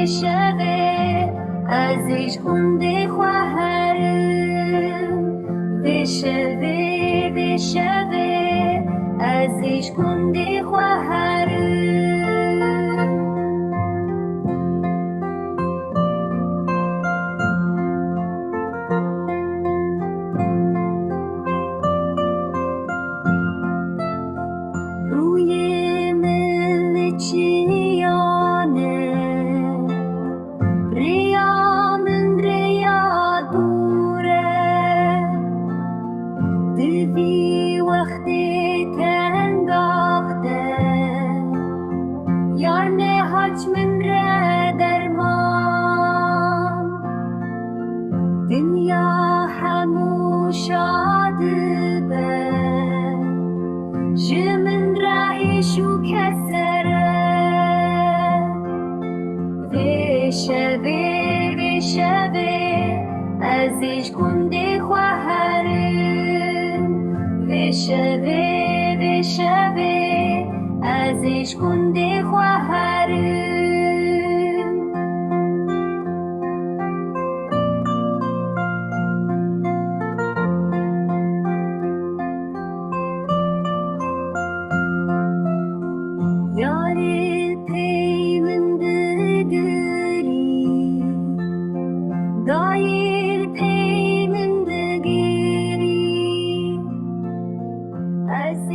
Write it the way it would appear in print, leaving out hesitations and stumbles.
بشوه ازش گنده خواهرم بشوه ازش گنده خواهرم روی مل چیانه ریا من ریا دوره دوی وقتی تنداخته یار نهاج من را درمان دنیا همو شاده به من راهشو کسره بشوه ازش گنده خواهرم بشوه ازش گنده خواهرم یاری پیونده گری دایر پیونده گری از